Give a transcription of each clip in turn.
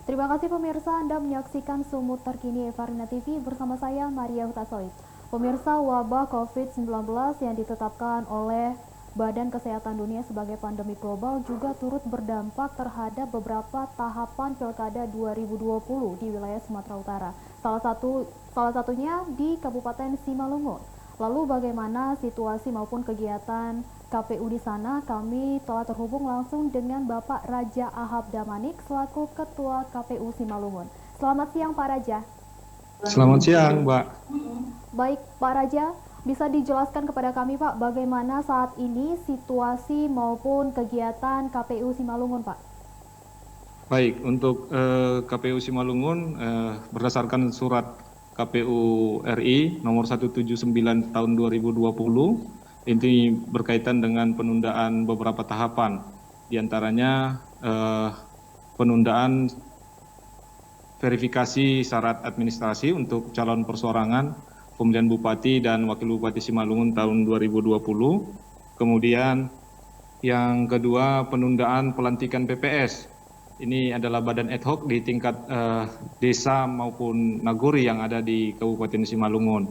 Terima kasih pemirsa, Anda menyaksikan Sumut Terkini Evarina TV bersama saya Maria Hutasoid. Pemirsa, wabah COVID-19 yang ditetapkan oleh Badan Kesehatan Dunia sebagai pandemi global juga turut berdampak terhadap beberapa tahapan Pilkada 2020 di wilayah Sumatera Utara. Salah satunya di Kabupaten Simalungun. Lalu bagaimana situasi maupun kegiatan KPU di sana? Kami telah terhubung langsung dengan Bapak Raja Ahab Damanik selaku Ketua KPU Simalungun. Selamat siang Pak Raja. Selamat siang, Mbak. Baik Pak Raja, bisa dijelaskan kepada kami Pak bagaimana saat ini situasi maupun kegiatan KPU Simalungun Pak? Baik, untuk KPU Simalungun berdasarkan surat KPU RI nomor 179 tahun 2020, ini berkaitan dengan penundaan beberapa tahapan, diantaranya penundaan verifikasi syarat administrasi untuk calon perseorangan pemilihan Bupati dan Wakil Bupati Simalungun tahun 2020. Kemudian yang kedua, penundaan pelantikan PPS. Ini adalah badan ad hoc di tingkat desa maupun nagori yang ada di Kabupaten Simalungun.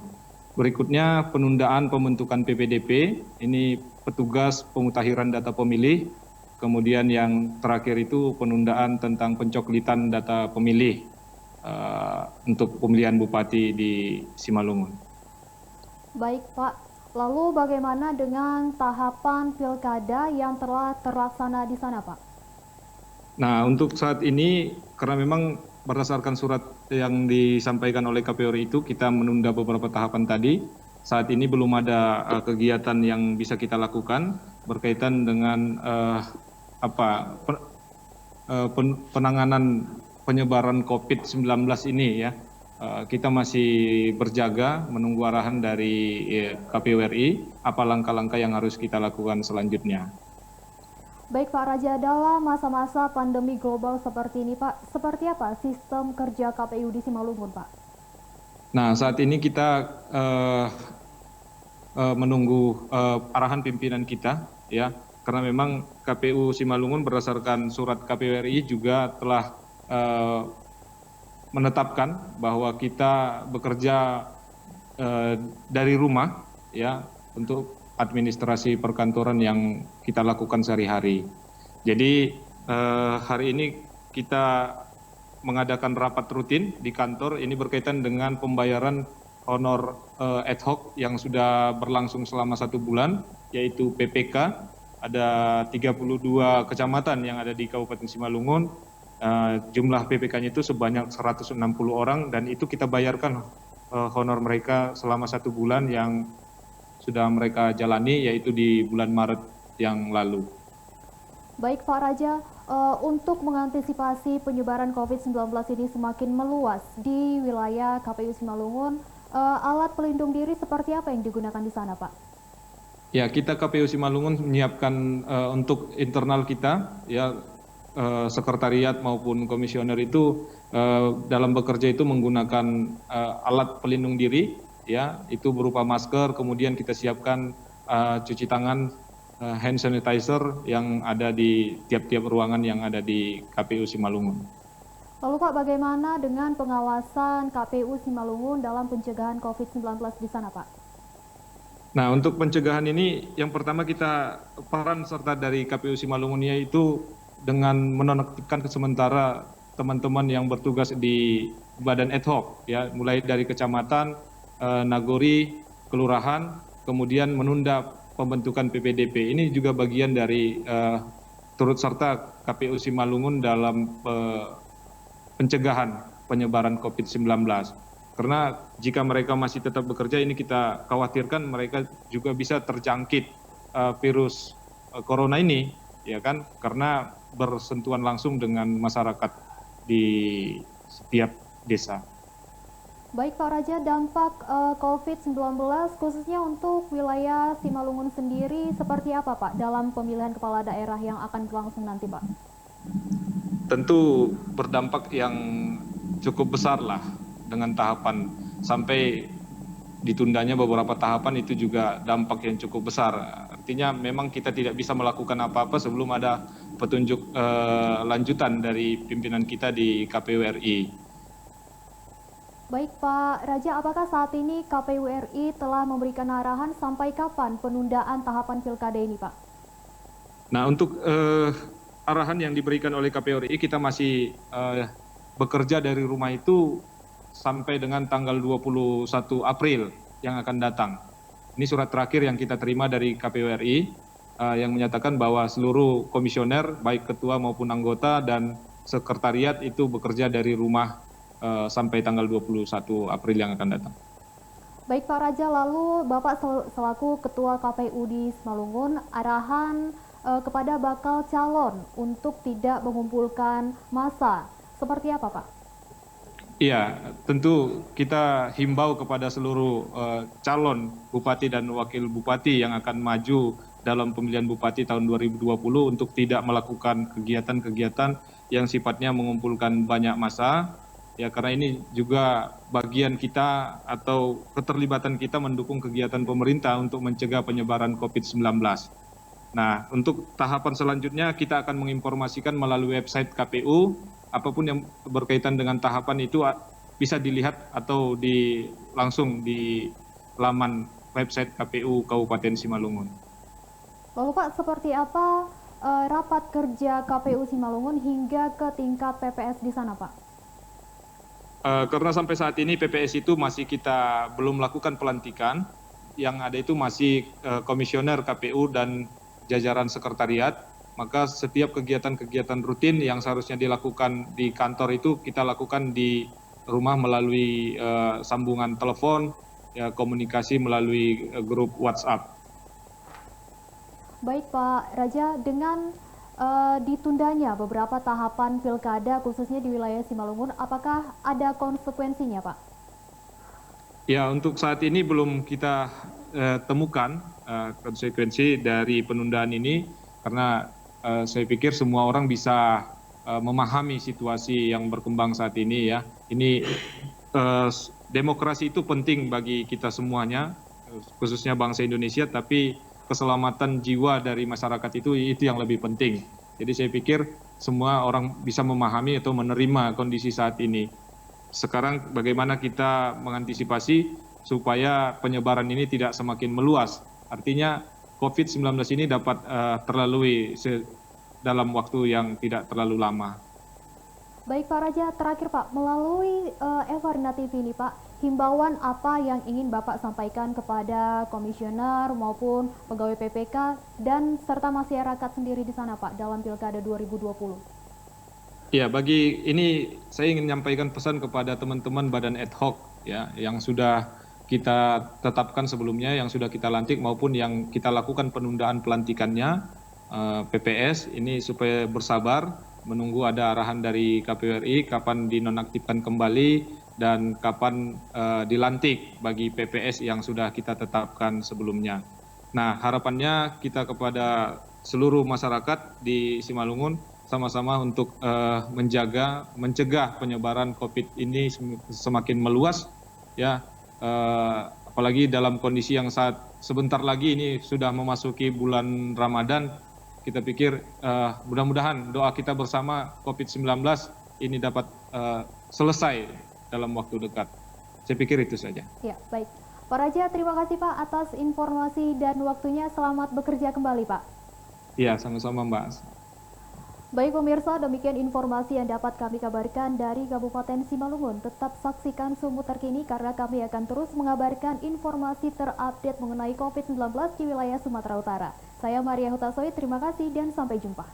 Berikutnya, penundaan pembentukan PPDP. Ini petugas pemutakhiran data pemilih. Kemudian yang terakhir itu penundaan tentang pencoklitan data pemilih untuk pemilihan Bupati di Simalungun. Baik Pak, lalu bagaimana dengan tahapan pilkada yang telah terlaksana di sana Pak? Nah, untuk saat ini karena memang berdasarkan surat yang disampaikan oleh KPU itu kita menunda beberapa tahapan tadi. Saat ini belum ada kegiatan yang bisa kita lakukan berkaitan dengan penanganan penyebaran COVID-19 ini ya. Kita masih berjaga menunggu arahan dari KPU RI apa langkah-langkah yang harus kita lakukan selanjutnya. Baik Pak Raja, dalam masa-masa pandemi global seperti ini Pak, seperti apa sistem kerja KPU di Simalungun Pak? Nah, saat ini kita menunggu arahan pimpinan kita ya, karena memang KPU Simalungun berdasarkan surat KPU RI juga telah menetapkan bahwa kita bekerja dari rumah ya untuk administrasi perkantoran yang kita lakukan sehari-hari. Jadi hari ini kita mengadakan rapat rutin di kantor. Ini berkaitan dengan pembayaran honor ad hoc yang sudah berlangsung selama 1 bulan, yaitu PPK. Ada 32 kecamatan yang ada di Kabupaten Simalungun. Jumlah PPK-nya itu sebanyak 160 orang dan itu kita bayarkan honor mereka selama 1 bulan yang sudah mereka jalani, yaitu di bulan Maret yang lalu. Baik Pak Raja, untuk mengantisipasi penyebaran COVID-19 ini semakin meluas di wilayah KPU Simalungun, alat pelindung diri seperti apa yang digunakan di sana Pak? Ya, kita KPU Simalungun menyiapkan untuk internal kita, ya sekretariat maupun komisioner itu dalam bekerja itu menggunakan alat pelindung diri. Ya, itu berupa masker, kemudian kita siapkan cuci tangan, hand sanitizer yang ada di tiap-tiap ruangan yang ada di KPU Simalungun. Lalu Pak, bagaimana dengan pengawasan KPU Simalungun dalam pencegahan COVID-19 di sana Pak? Nah, untuk pencegahan ini yang pertama kita peran serta dari KPU Simalungun yaitu dengan menonaktifkan sementara teman-teman yang bertugas di badan ad hoc, ya, mulai dari kecamatan, nagori, kelurahan, kemudian menunda pembentukan PPDP. Ini juga bagian dari turut serta KPU Simalungun dalam pencegahan penyebaran COVID-19. Karena jika mereka masih tetap bekerja, ini kita khawatirkan mereka juga bisa terjangkit virus corona ini, ya kan? Karena bersentuhan langsung dengan masyarakat di setiap desa. Baik Pak Raja, dampak COVID-19 khususnya untuk wilayah Simalungun sendiri seperti apa Pak dalam pemilihan kepala daerah yang akan berlangsung nanti Pak? Tentu berdampak yang cukup besar lah dengan tahapan sampai ditundanya beberapa tahapan, itu juga dampak yang cukup besar. Artinya memang kita tidak bisa melakukan apa-apa sebelum ada petunjuk lanjutan dari pimpinan kita di KPU RI. Baik Pak Raja, apakah saat ini KPU RI telah memberikan arahan sampai kapan penundaan tahapan pilkada ini Pak? Nah, untuk arahan yang diberikan oleh KPU RI, kita masih bekerja dari rumah itu sampai dengan tanggal 21 April yang akan datang. Ini surat terakhir yang kita terima dari KPU RI yang menyatakan bahwa seluruh komisioner, baik ketua maupun anggota dan sekretariat itu bekerja dari rumah sampai tanggal 21 April yang akan datang. Baik Pak Raja, lalu Bapak selaku Ketua KPU di Simalungun, arahan kepada bakal calon untuk tidak mengumpulkan massa, seperti apa Pak? Iya, tentu kita himbau kepada seluruh calon bupati dan wakil bupati yang akan maju dalam pemilihan bupati tahun 2020 untuk tidak melakukan kegiatan-kegiatan yang sifatnya mengumpulkan banyak massa. Ya, karena ini juga bagian kita atau keterlibatan kita mendukung kegiatan pemerintah untuk mencegah penyebaran COVID-19. Nah, untuk tahapan selanjutnya kita akan menginformasikan melalui website KPU. Apapun yang berkaitan dengan tahapan itu bisa dilihat atau langsung di laman website KPU Kabupaten Simalungun. Lalu Pak, seperti apa rapat kerja KPU Simalungun hingga ke tingkat PPS di sana Pak? Karena sampai saat ini PPS itu masih kita belum melakukan pelantikan, yang ada itu masih komisioner KPU dan jajaran sekretariat. Maka setiap kegiatan-kegiatan rutin yang seharusnya dilakukan di kantor itu kita lakukan di rumah melalui sambungan telepon, ya, komunikasi melalui grup WhatsApp. Baik Pak Raja, dengan ditundanya beberapa tahapan pilkada khususnya di wilayah Simalungun, apakah ada konsekuensinya Pak? Ya, untuk saat ini belum kita temukan konsekuensi dari penundaan ini, karena saya pikir semua orang bisa memahami situasi yang berkembang saat ini ya. Ini demokrasi itu penting bagi kita semuanya, khususnya bangsa Indonesia, tapi keselamatan jiwa dari masyarakat itu yang lebih penting. Jadi saya pikir semua orang bisa memahami atau menerima kondisi saat ini. Sekarang bagaimana kita mengantisipasi supaya penyebaran ini tidak semakin meluas. Artinya COVID-19 ini dapat terlalui dalam waktu yang tidak terlalu lama. Baik Pak Raja, terakhir Pak, melalui Evarina TV ini Pak, himbauan apa yang ingin Bapak sampaikan kepada komisioner maupun pegawai PPK dan serta masyarakat sendiri di sana Pak dalam Pilkada 2020? Ya, bagi ini saya ingin menyampaikan pesan kepada teman-teman badan ad hoc ya yang sudah kita tetapkan sebelumnya, yang sudah kita lantik maupun yang kita lakukan penundaan pelantikannya PPS ini supaya bersabar menunggu ada arahan dari KPU RI kapan dinonaktifkan kembali dan kapan dilantik bagi PPS yang sudah kita tetapkan sebelumnya. Nah, harapannya kita kepada seluruh masyarakat di Simalungun sama-sama untuk mencegah penyebaran COVID ini semakin meluas ya. Apalagi dalam kondisi yang sebentar lagi ini sudah memasuki bulan Ramadan, kita pikir mudah-mudahan doa kita bersama COVID-19 ini dapat selesai dalam waktu dekat. Saya pikir itu saja. Ya, baik. Pak Raja, terima kasih Pak atas informasi dan waktunya. Selamat bekerja kembali Pak. Iya, sama-sama Mbak. Baik pemirsa, demikian informasi yang dapat kami kabarkan dari Kabupaten Simalungun. Tetap saksikan Sumut Terkini karena kami akan terus mengabarkan informasi terupdate mengenai COVID-19 di wilayah Sumatera Utara. Saya Maria Hutasoy, terima kasih dan sampai jumpa.